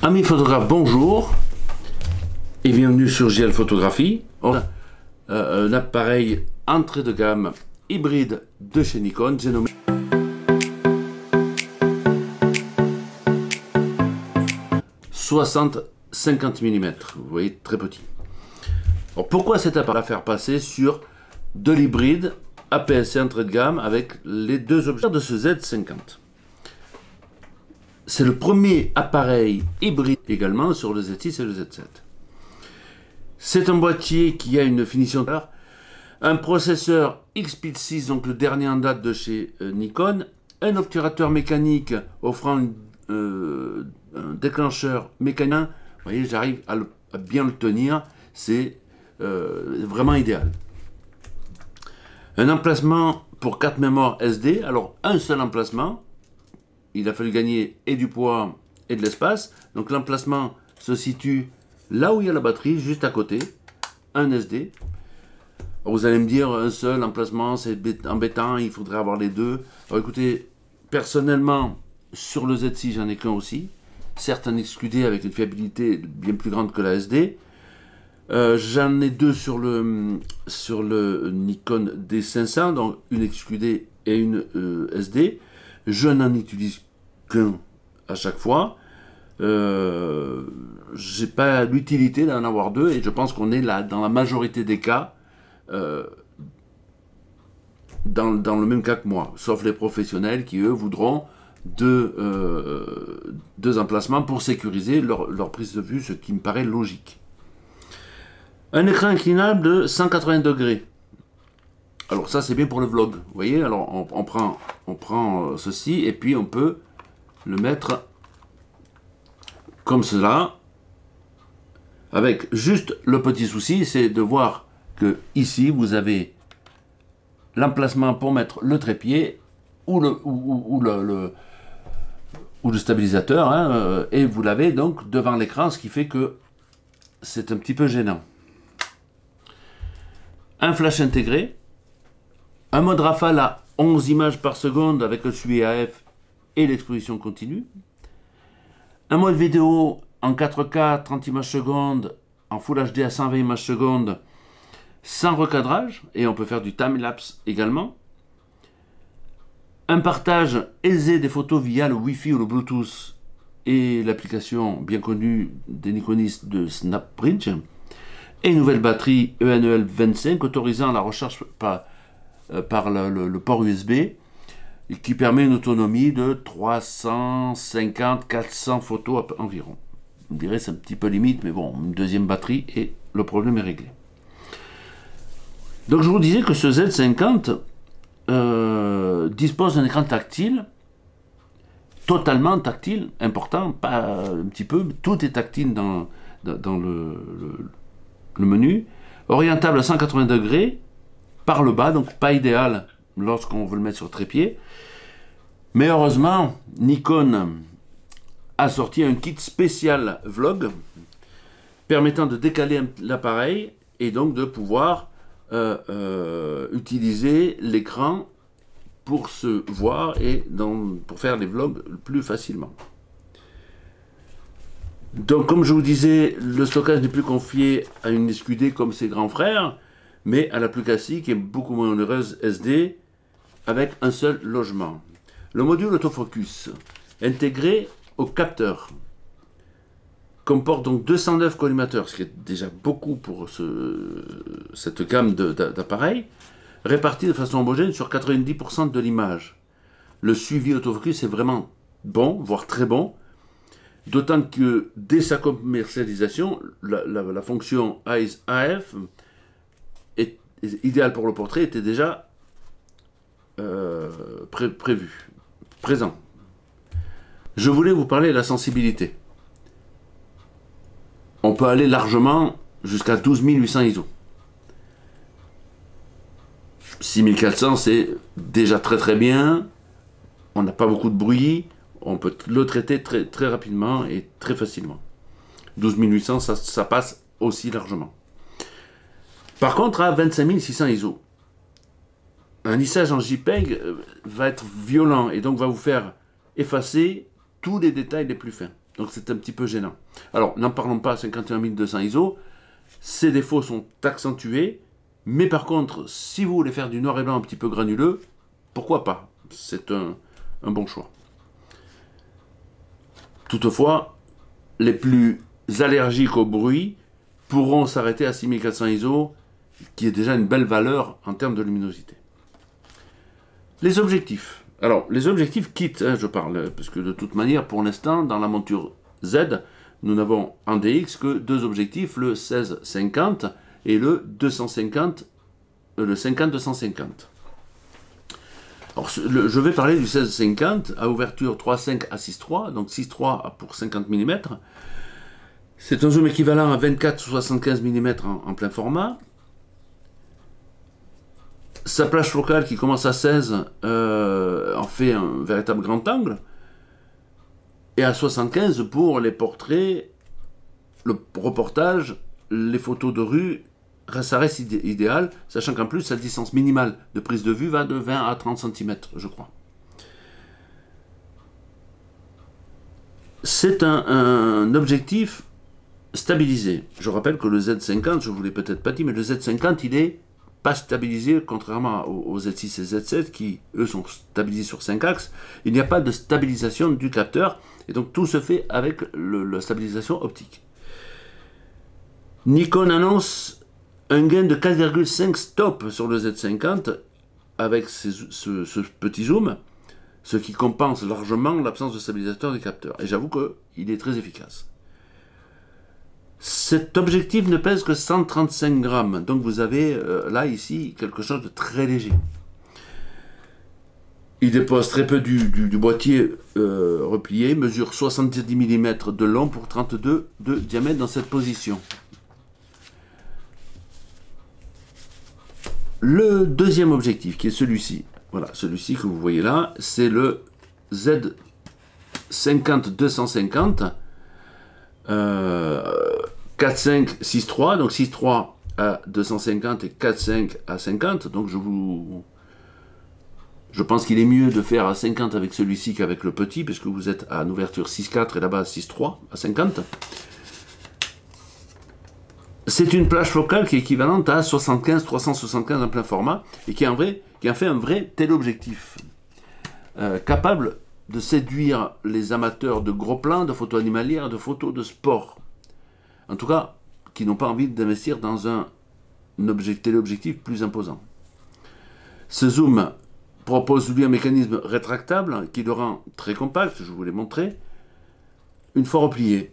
Amis photographes, bonjour et bienvenue sur JL Photographie. On a un appareil entrée de gamme hybride de chez Nikon, j'ai nommé 60-50 mm, vous voyez, très petit. Alors, pourquoi cet appareil à faire passer sur de l'hybride APS-C entrée de gamme avec les deux objectifs de ce Z50? C'est le premier appareil hybride également sur le Z6 et le Z7. C'est un boîtier qui a une finition d'art, un processeur XPID 6, donc le dernier en date de chez Nikon, un obturateur mécanique offrant un déclencheur mécanique. Vous voyez, j'arrive à bien le tenir, c'est vraiment idéal. Un emplacement pour 4 mémoires SD, alors un seul emplacement. Il a fallu gagner et du poids et de l'espace. Donc l'emplacement se situe là où il y a la batterie, juste à côté. Un SD. Alors vous allez me dire, un seul emplacement, c'est embêtant, il faudrait avoir les deux. Alors écoutez, personnellement, sur le Z6, j'en ai qu'un aussi. Certes, un XQD avec une fiabilité bien plus grande que la SD. J'en ai deux sur le Nikon D500, donc une XQD et une SD. Je n'en utilise qu'un à chaque fois. J'ai pas l'utilité d'en avoir deux et je pense qu'on est là dans la majorité des cas dans le même cas que moi, sauf les professionnels qui eux voudront deux emplacements pour sécuriser leur prise de vue, ce qui me paraît logique. Un écran inclinable de 180 degrés. Alors ça c'est bien pour le vlog, vous voyez, alors on prend ceci et puis on peut le mettre comme cela, avec juste le petit souci, c'est de voir que ici vous avez l'emplacement pour mettre le trépied ou le stabilisateur, hein, et vous l'avez donc devant l'écran, ce qui fait que c'est un petit peu gênant. Un flash intégré. Un mode rafale à 11 images par seconde avec le suivi AF et l'exposition continue. Un mode vidéo en 4K 30 images secondes, en Full HD à 120 images secondes, sans recadrage, et on peut faire du time-lapse également. Un partage aisé des photos via le Wi-Fi ou le Bluetooth et l'application bien connue des Nikonistes de SnapBridge. Et une nouvelle batterie ENEL 25 autorisant la recharge par le port USB qui permet une autonomie de 350-400 photos environ. On dirait c'est un petit peu limite, mais bon, une deuxième batterie et le problème est réglé. Donc je vous disais que ce Z50 dispose d'un écran tactile, totalement tactile, important, pas un petit peu, tout est tactile dans le menu, orientable à 180 degrés, par le bas, donc pas idéal lorsqu'on veut le mettre sur trépied. Mais heureusement, Nikon a sorti un kit spécial vlog permettant de décaler l'appareil et donc de pouvoir utiliser l'écran pour se voir et pour faire les vlogs plus facilement. Donc comme je vous disais, le stockage n'est plus confié à une SQD comme ses grands frères, mais à la plus classique et beaucoup moins onéreuse SD avec un seul logement. Le module autofocus intégré au capteur comporte donc 209 collimateurs, ce qui est déjà beaucoup pour cette gamme d'appareils, répartis de façon homogène sur 90% de l'image. Le suivi autofocus est vraiment bon, voire très bon, d'autant que dès sa commercialisation, la fonction Eyes AF idéal pour le portrait était déjà présent. Je voulais vous parler de la sensibilité. On peut aller largement jusqu'à 12 800 ISO. 6400 c'est déjà très bien, on n'a pas beaucoup de bruit, on peut le traiter très rapidement et très facilement. 12 800 ça passe aussi largement. Par contre, à 25 600 ISO, un lissage en JPEG va être violent et donc va vous faire effacer tous les détails les plus fins. donc c'est un petit peu gênant. Alors, n'en parlons pas à 51200 ISO, ces défauts sont accentués, mais par contre, si vous voulez faire du noir et blanc un petit peu granuleux, pourquoi pas? C'est un bon choix. Toutefois, les plus allergiques au bruit pourront s'arrêter à 6400 ISO, qui est déjà une belle valeur en termes de luminosité. Les objectifs. Alors, les objectifs kit, hein, je parle, parce que de toute manière, pour l'instant, dans la monture Z, nous n'avons en DX que deux objectifs, le 16-50 et le 250, le 50-250. Alors, je vais parler du 16-50 à ouverture 3.5 à 6.3, donc 6.3 pour 50 mm. C'est un zoom équivalent à 24-75 mm en plein format. Sa plage focale qui commence à 16 en fait un véritable grand angle. Et à 75 pour les portraits, le reportage, les photos de rue, ça reste idéal, sachant qu'en plus, la distance minimale de prise de vue va de 20 à 30 cm, je crois. C'est un objectif stabilisé. Je rappelle que le Z50, je ne vous l'ai peut-être pas dit, mais le Z50, il est pas stabilisé, contrairement aux Z6 et Z7, qui, eux, sont stabilisés sur 5 axes. Il n'y a pas de stabilisation du capteur, et donc tout se fait avec la stabilisation optique. Nikon annonce un gain de 4,5 stop sur le Z50 avec ce petit zoom, ce qui compense largement l'absence de stabilisateur du capteur. Et j'avoue qu'il est très efficace. Cet objectif ne pèse que 135 grammes, donc vous avez là, ici, quelque chose de très léger. Il dépose très peu du boîtier replié, mesure 70 mm de long pour 32 de diamètre dans cette position. Le deuxième objectif, qui est celui-ci, voilà, celui-ci que vous voyez là, c'est le Z50-250, 4.5, 6.3, donc 6.3 à 250 et 4.5 à 50, donc je pense qu'il est mieux de faire à 50 avec celui-ci qu'avec le petit, puisque vous êtes à une ouverture 6.4 et là-bas 6.3 à 50. C'est une plage focale qui est équivalente à 75-375 en plein format et qui en fait un vrai téléobjectif capable de séduire les amateurs de gros plans, de photos animalières, de photos de sport. En tout cas, qui n'ont pas envie d'investir dans un téléobjectif plus imposant. Ce zoom propose lui un mécanisme rétractable qui le rend très compact, je vous l'ai montré, une fois replié.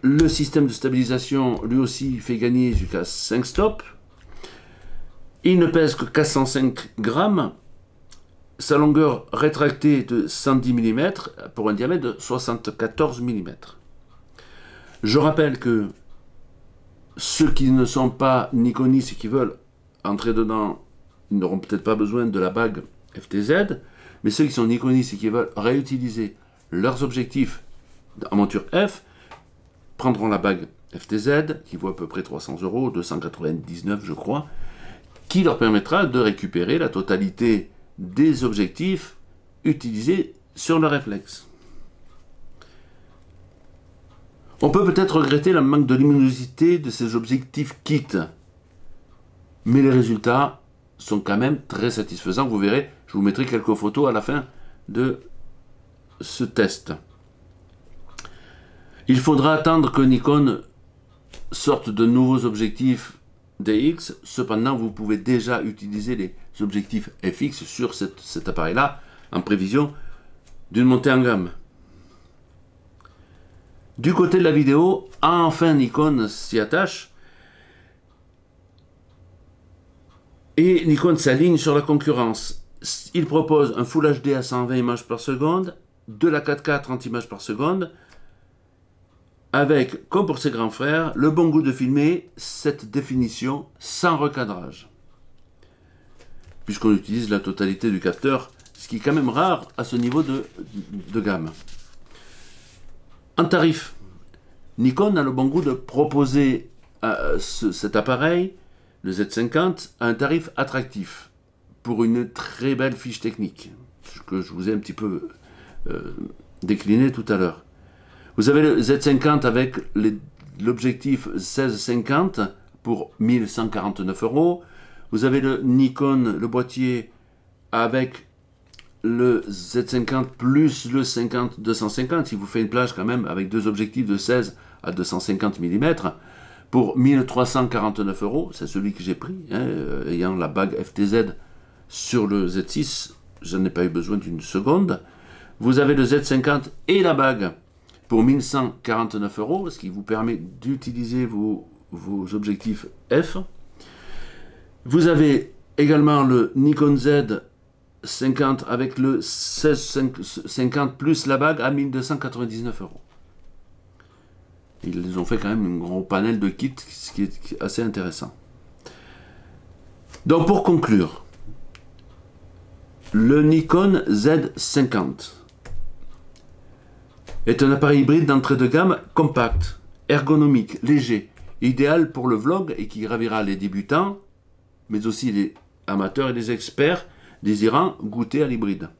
Le système de stabilisation, lui aussi, fait gagner jusqu'à 5 stops. Il ne pèse que 405 grammes. Sa longueur rétractée est de 110 mm pour un diamètre de 74 mm. Je rappelle que ceux qui ne sont pas Nikonistes et qui veulent entrer dedans, ils n'auront peut-être pas besoin de la bague FTZ, mais ceux qui sont Nikonistes et qui veulent réutiliser leurs objectifs en monture F, prendront la bague FTZ, qui vaut à peu près 300 €, 299 je crois, qui leur permettra de récupérer la totalité des objectifs utilisés sur le réflexe. On peut peut-être regretter le manque de luminosité de ces objectifs kit, mais les résultats sont quand même très satisfaisants. Vous verrez, je vous mettrai quelques photos à la fin de ce test. Il faudra attendre que Nikon sorte de nouveaux objectifs DX. Cependant, vous pouvez déjà utiliser les objectifs FX sur cet appareil-là en prévision d'une montée en gamme. Du côté de la vidéo, enfin Nikon s'y attache et Nikon s'aligne sur la concurrence. Il propose un Full HD à 120 images par seconde, de la 4K à 30 images par seconde, avec, comme pour ses grands frères, le bon goût de filmer cette définition sans recadrage, puisqu'on utilise la totalité du capteur, ce qui est quand même rare à ce niveau de gamme. En tarif, Nikon a le bon goût de proposer cet appareil, le Z50, à un tarif attractif, pour une très belle fiche technique, que je vous ai un petit peu décliné tout à l'heure. Vous avez le Z50 avec l'objectif 16-50 pour 1149 €. Vous avez le Nikon, le boîtier avec le Z50 plus le 50-250, si vous faites une plage quand même avec deux objectifs de 16 à 250 mm pour 1349 €. C'est celui que j'ai pris, hein, ayant la bague FTZ sur le Z6, je n'ai pas eu besoin d'une seconde. Vous avez le Z50 et la bague pour 1149 €, ce qui vous permet d'utiliser vos objectifs F. Vous avez également le Nikon Z50 avec le 16-50 plus la bague à 1299 €. Ils ont fait quand même un gros panel de kits, ce qui est assez intéressant. Donc pour conclure, le Nikon Z50 est un appareil hybride d'entrée de gamme compact, ergonomique, léger, idéal pour le vlog et qui ravira les débutants, mais aussi les amateurs et les experts désirant goûter à l'hybride.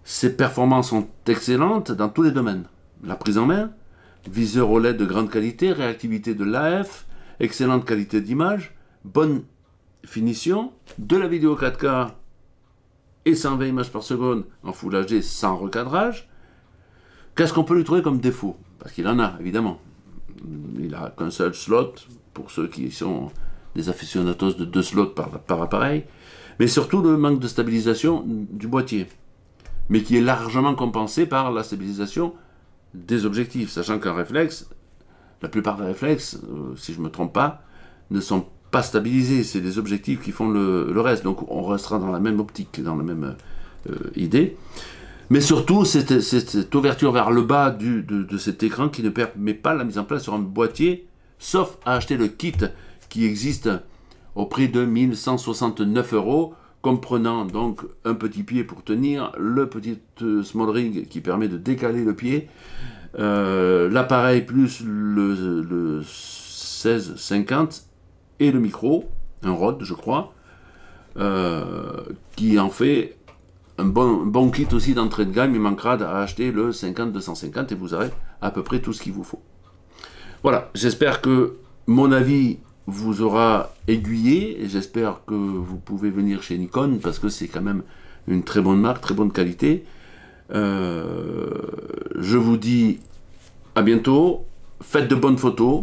Ses performances sont excellentes dans tous les domaines. La prise en main, viseur OLED de grande qualité, réactivité de l'AF, excellente qualité d'image, bonne finition, de la vidéo 4K et 120 images par seconde en Full HD sans recadrage. Qu'est-ce qu'on peut lui trouver comme défaut? Parce qu'il en a, évidemment. Il n'a qu'un seul slot, pour ceux qui sont des aficionados de 2 slots par appareil, mais surtout le manque de stabilisation du boîtier, mais qui est largement compensé par la stabilisation des objectifs, sachant qu'un réflexe, la plupart des réflexes, si je ne me trompe pas, ne sont pas stabilisés, c'est les objectifs qui font le reste, donc on restera dans la même optique, dans la même idée. Mais surtout, cette ouverture vers le bas de cet écran qui ne permet pas la mise en place sur un boîtier, sauf à acheter le kit qui existe au prix de 1169 €, comprenant donc un petit pied pour tenir, le petit small rig qui permet de décaler le pied, l'appareil plus le 16-50 et le micro, un Rode je crois, qui en fait un bon kit aussi d'entrée de gamme. Il manquera à acheter le 50-250 et vous aurez à peu près tout ce qu'il vous faut. Voilà, j'espère que mon avis vous aura aiguillé et j'espère que vous pouvez venir chez Nikon parce que c'est quand même une très bonne marque, très bonne qualité. Je vous dis à bientôt, faites de bonnes photos,